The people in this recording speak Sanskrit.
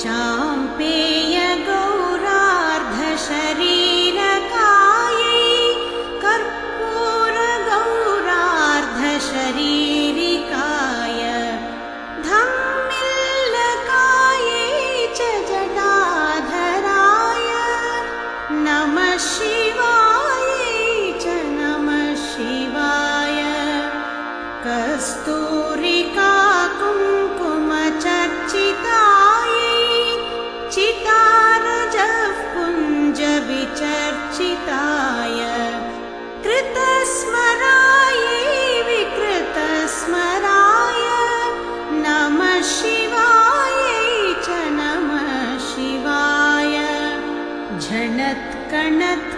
चाम्पेय गौरार्धशरीरकायै कर्पूरगौरार्धशरीरिकाय धम्मिल्लकायै च जटाधराय नमः शिवायै च नमः शिवाय कस्तूरिका कुङ्कुमचर्चितायै चितारजःपुञ्जविचर्चिताय कृतस्मरायै विकृतस्मराय नमः शिवायै च नमः शिवाय झणत्कणत्